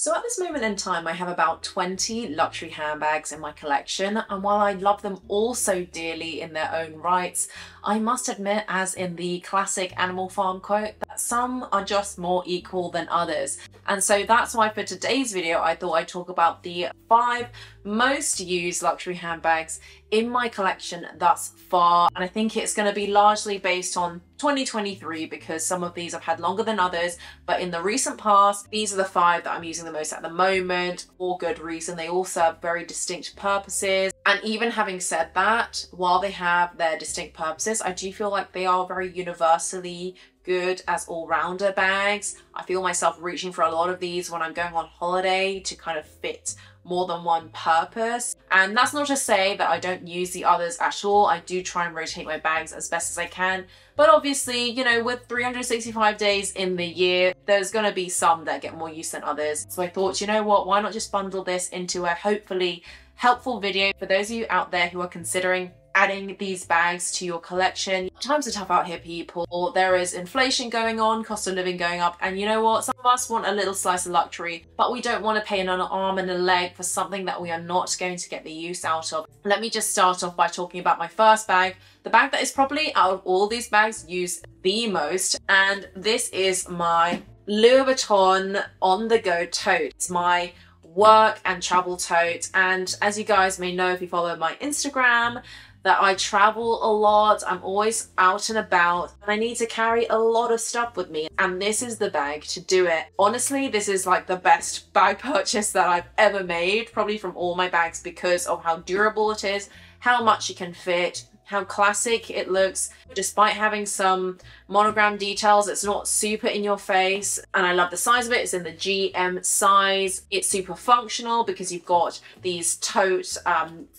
So at this moment in time, I have about 20 luxury handbags in my collection, and while I love them all so dearly in their own rights, I must admit, as in the classic Animal Farm quote, that some are just more equal than others. And so that's why for today's video, I thought I'd talk about the 5 most used luxury handbags in my collection thus far. And I think it's going to be largely based on 2023 because some of these I've had longer than others, but in the recent past, these are the 5 that I'm using the most at the moment, for good reason. They all serve very distinct purposes. And even having said that, while they have their distinct purposes, I do feel like they are very universally good as all-rounder bags. I feel myself reaching for a lot of these when I'm going on holiday to kind of fit more than one purpose. And that's not to say that I don't use the others at all. I do try and rotate my bags as best as I can. But obviously, you know, with 365 days in the year, there's going to be some that get more use than others. So I thought, you know what, why not just bundle this into a hopefully helpful video for those of you out there who are considering adding these bags to your collection. Times are tough out here, people. There is inflation going on, cost of living going up, and you know what? Some of us want a little slice of luxury, but we don't want to pay an arm and a leg for something that we are not going to get the use out of. Let me just start off by talking about my first bag, the bag that is probably out of all these bags used the most, and this is my Louis Vuitton on-the-go tote. It's my work and travel tote, and as you guys may know if you follow my Instagram, that I travel a lot, I'm always out and about, and I need to carry a lot of stuff with me, and this is the bag to do it. Honestly, this is like the best bag purchase that I've ever made, probably from all my bags, because of how durable it is, how much it can fit, how classic it looks. Despite having some monogram details, it's not super in your face, and I love the size of it. It's in the GM size. It's super functional because you've got these tote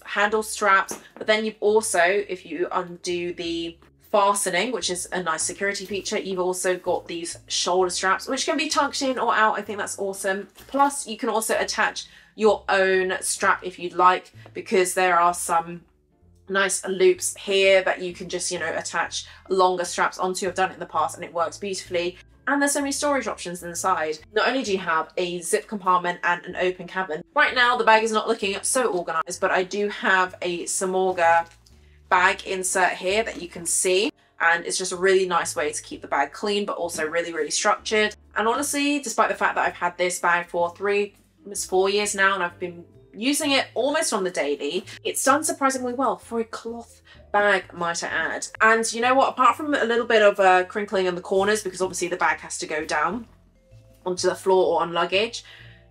handle straps, but then you've also, if you undo the fastening, which is a nice security feature, you've also got these shoulder straps which can be tucked in or out. I think that's awesome. Plus you can also attach your own strap if you'd like, because there are some nice loops here that you can just, you know, attach longer straps onto. I've done it in the past and it works beautifully. And there's so many storage options inside. Not only do you have a zip compartment and an open cabin. Right now the bag is not looking so organized, but I do have a Samorga bag insert here that you can see, and it's just a really nice way to keep the bag clean but also really structured. And honestly, despite the fact that I've had this bag for almost 4 years now, and I've been using it almost on the daily, it's done surprisingly well for a cloth bag, might I add. And you know what, apart from a little bit of crinkling in the corners, because obviously the bag has to go down onto the floor or on luggage,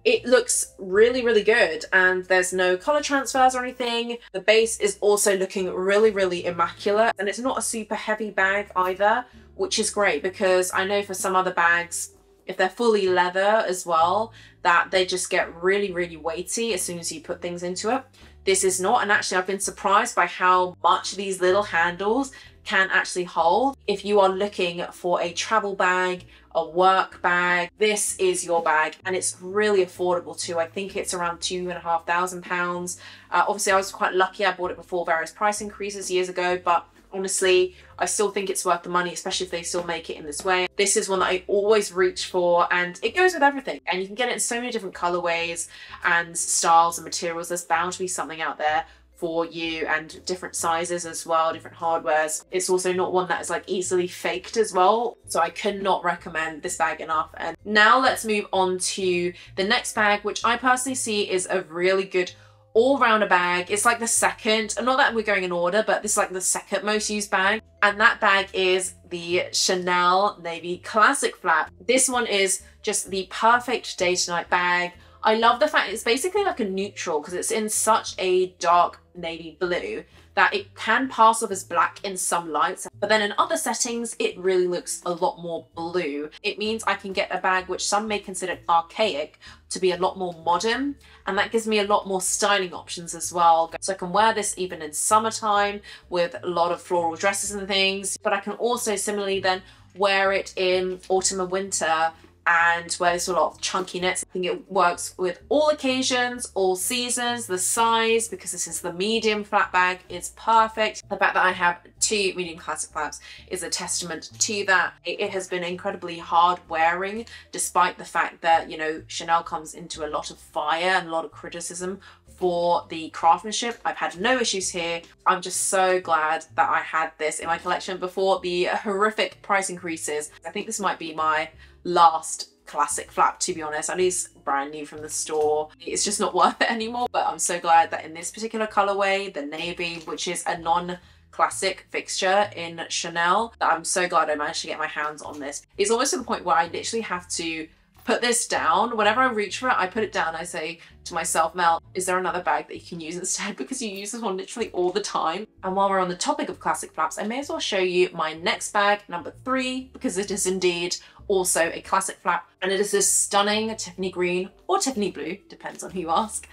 it looks really good, and there's no color transfers or anything. The base is also looking really immaculate, and it's not a super heavy bag either, which is great, because I know for some other bags, if they're fully leather as well, that they just get really weighty as soon as you put things into it. This is not, and actually I've been surprised by how much these little handles can actually hold. If you are looking for a travel bag, a work bag, this is your bag, and it's really affordable too. I think it's around £2,500. Obviously I was quite lucky, I bought it before various price increases years ago, but honestly, I still think it's worth the money, especially if they still make it in this way. This is one that I always reach for, and it goes with everything. And you can get it in so many different colorways and styles and materials. There's bound to be something out there for you, and different sizes as well, different hardwares. It's also not one that is like easily faked as well. So I could not recommend this bag enough. And now let's move on to the next bag, which I personally see is a really good all-rounder bag. It's like the second, not that we're going in order, but this is like the second most used bag, and that bag is the Chanel Navy Classic Flap. This one is just the perfect day-to-night bag. I love the fact it's basically like a neutral, because it's in such a dark navy blue that it can pass off as black in some lights, but then in other settings it really looks a lot more blue. It means I can get a bag which some may consider archaic to be a lot more modern, and that gives me a lot more styling options as well. So I can wear this even in summertime with a lot of floral dresses and things, but I can also similarly then wear it in autumn and winter and wear this with a lot of chunky knits. I think it works with all occasions, all seasons. The size, because this is the medium flat bag, is perfect. The fact that I have 2 medium classic flaps is a testament to that. It has been incredibly hard wearing, despite the fact that, you know, Chanel comes into a lot of fire and a lot of criticism for the craftsmanship. I've had no issues here. I'm just so glad that I had this in my collection before the horrific price increases. I think this might be my last classic flap, to be honest, at least brand new from the store. It's just not worth it anymore, but I'm so glad that in this particular colorway, the navy, which is a non-classic fixture in Chanel, that I'm so glad I managed to get my hands on this. It's almost to the point where I literally have to put this down. Whenever I reach for it, I put it down. I say to myself, Mel, is there another bag that you can use instead? Because you use this one literally all the time. And while we're on the topic of classic flaps, I may as well show you my next bag, number 3, because it is indeed also a classic flap. And it is this stunning Tiffany green or Tiffany blue, depends on who you ask,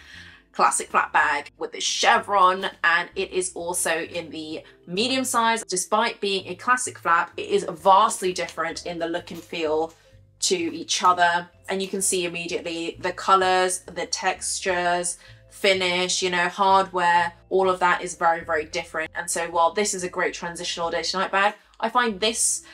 classic flap bag with this chevron, and it is also in the medium size. Despite being a classic flap, it is vastly different in the look and feel to each other, and you can see immediately the colors, the textures, finish, you know, hardware, all of that is very, very different. And so while this is a great transitional day to night bag, I find this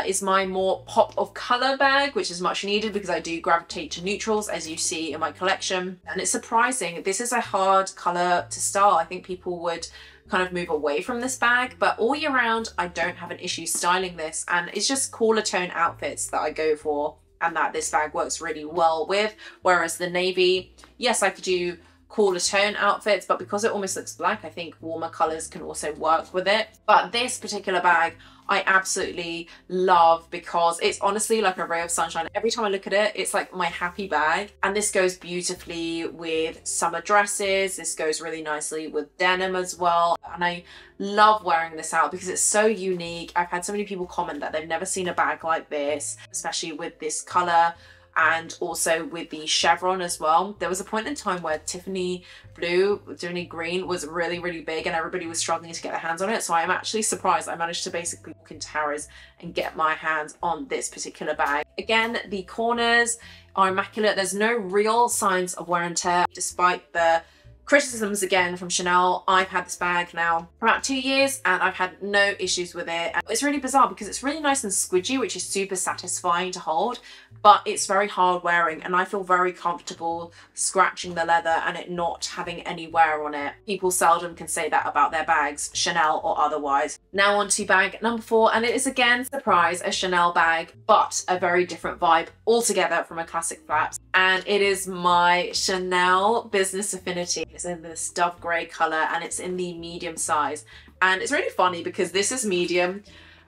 is my more pop of color bag, which is much needed because I do gravitate to neutrals, as you see in my collection. And it's surprising, this is a hard color to style. I think people would kind of move away from this bag, but all year round I don't have an issue styling this, and it's just cooler tone outfits that I go for and that this bag works really well with. Whereas the navy, yes, I could do cooler tone outfits, but because it almost looks black, I think warmer colors can also work with it. But this particular bag I absolutely love because it's honestly like a ray of sunshine. Every time I look at it, it's like my happy bag. And this goes beautifully with summer dresses. This goes really nicely with denim as well. And I love wearing this out because it's so unique. I've had so many people comment that they've never seen a bag like this, especially with this color and also with the chevron as well. There was a point in time where Tiffany blue, Tiffany green was really, really big and everybody was struggling to get their hands on it. So I'm actually surprised I managed to basically walk into Harrods and get my hands on this particular bag. Again, the corners are immaculate. There's no real signs of wear and tear, despite the criticisms again from Chanel. I've had this bag now for about 2 years and I've had no issues with it. And it's really bizarre because it's really nice and squidgy, which is super satisfying to hold, but it's very hard wearing and I feel very comfortable scratching the leather and it not having any wear on it. People seldom can say that about their bags, Chanel or otherwise. Now on to bag number 4, and it is again, surprise, a Chanel bag, but a very different vibe altogether from a classic flaps. And it is my Chanel Business Affinity. It's in this dove grey colour and it's in the medium size. And it's really funny because this is medium,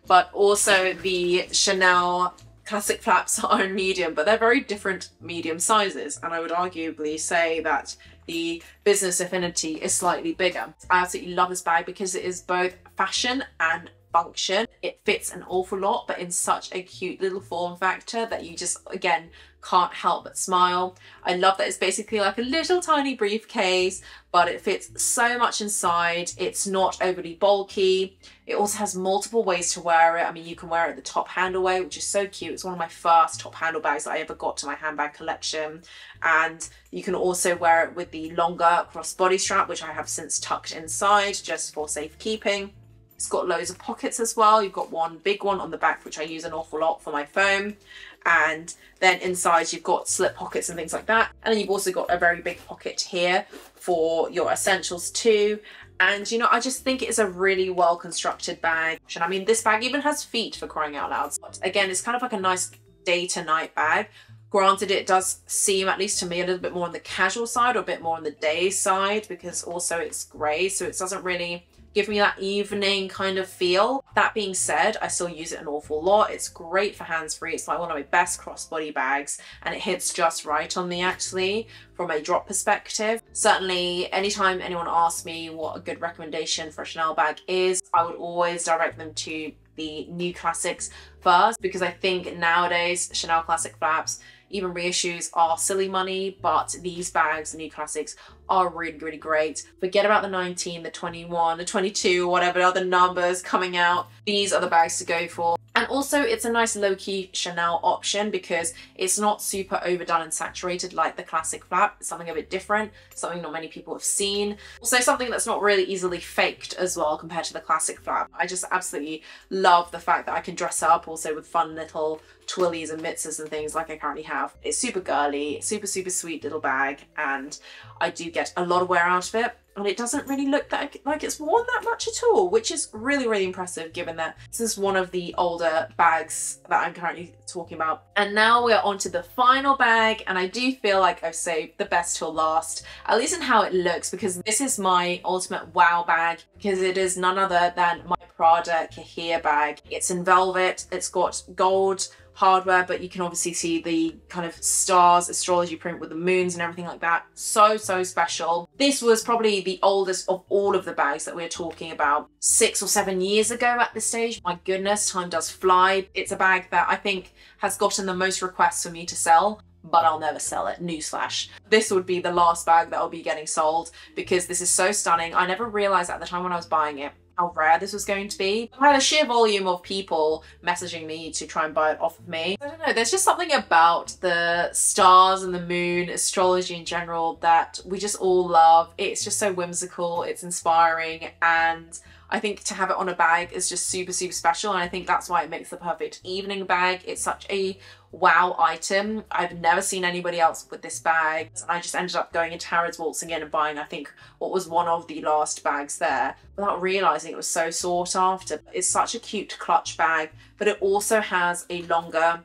but also the Chanel classic flaps are in medium, but they're very different medium sizes. And I would arguably say that the Business Affinity is slightly bigger. I absolutely love this bag because it is both fashion and function. It fits an awful lot, but in such a cute little form factor that you just, again, can't help but smile. I love that it's basically like a little tiny briefcase, but it fits so much inside. It's not overly bulky. It also has multiple ways to wear it. I mean, you can wear it the top handle way, which is so cute. It's one of my first top handle bags that I ever got to my handbag collection. And you can also wear it with the longer crossbody strap, which I have since tucked inside just for safekeeping. It's got loads of pockets as well. You've got one big one on the back, which I use an awful lot for my phone. And then inside you've got slip pockets and things like that. And then you've also got a very big pocket here for your essentials too. And you know, I just think it's a really well constructed bag. And I mean, this bag even has feet, for crying out loud. But again, it's kind of like a nice day to night bag. Granted, it does seem, at least to me, a little bit more on the casual side or a bit more on the day side, because also it's grey, so it doesn't really give me that evening kind of feel. That being said, I still use it an awful lot. It's great for hands-free. It's like one of my best crossbody bags, and it hits just right on me, actually, from a drop perspective. Certainly, anytime anyone asks me what a good recommendation for a Chanel bag is, I would always direct them to the new classics first, because I think nowadays Chanel classic flaps, even reissues, are silly money, but these bags, the new classics, are really, really great. Forget about the 19, the 21, the 22, or whatever other numbers coming out. These are the bags to go for. And also it's a nice low-key Chanel option because it's not super overdone and saturated like the classic flap. It's something a bit different, something not many people have seen. Also something that's not really easily faked as well compared to the classic flap. I just absolutely love the fact that I can dress up also with fun little twillies and mitzes and things like I currently have. It's super girly, super sweet little bag, and I do get a lot of wear out of it. And it doesn't really look like it's worn that much at all, which is really impressive given that this is one of the older bags that I'm currently talking about. And now we're on to the final bag, and I do feel like I've saved the best till last, at least in how it looks, because this is my ultimate wow bag, because it is none other than my Prada Kahir bag. It's in velvet, it's got gold hardware, but you can obviously see the kind of stars, astrology print with the moons and everything like that. So special. This was probably the oldest of all of the bags that we're talking about. 6 or 7 years ago at this stage. My goodness, time does fly. It's a bag that I think has gotten the most requests for me to sell, but I'll never sell it. Newsflash. This would be the last bag that will be getting sold because this is so stunning. I never realized at the time when I was buying it how rare this was going to be. I had a sheer volume of people messaging me to try and buy it off of me. I don't know, there's just something about the stars and the moon, astrology in general, that we just all love. It's just so whimsical, it's inspiring, and I think to have it on a bag is just super special, and I think that's why it makes the perfect evening bag. It's such a wow item. I've never seen anybody else with this bag, and I just ended up going into Harrods waltzing in and buying, I think, what was one of the last bags there without realizing it was so sought after. It's such a cute clutch bag, but it also has a longer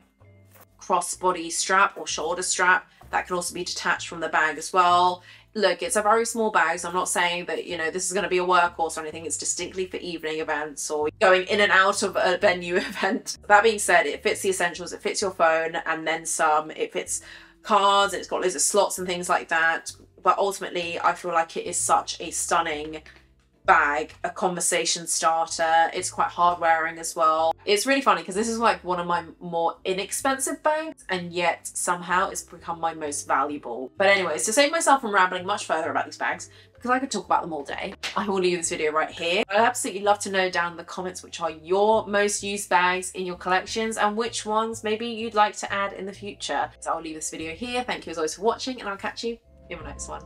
crossbody strap or shoulder strap that can also be detached from the bag as well. Look, it's a very small bag, so I'm not saying that, you know, this is going to be a workhorse or anything. It's distinctly for evening events or going in and out of a venue event. That being said, it fits the essentials. It fits your phone and then some. It fits cards, and it's got loads of slots and things like that. But ultimately, I feel like it is such a stunning bag, a conversation starter. It's quite hard wearing as well. It's really funny because this is like one of my more inexpensive bags, and yet somehow it's become my most valuable. But anyways, to save myself from rambling much further about these bags, because I could talk about them all day, I will leave this video right here. I'd absolutely love to know down in the comments which are your most used bags in your collections and which ones maybe you'd like to add in the future. So I'll leave this video here. Thank you as always for watching, and I'll catch you in my next one.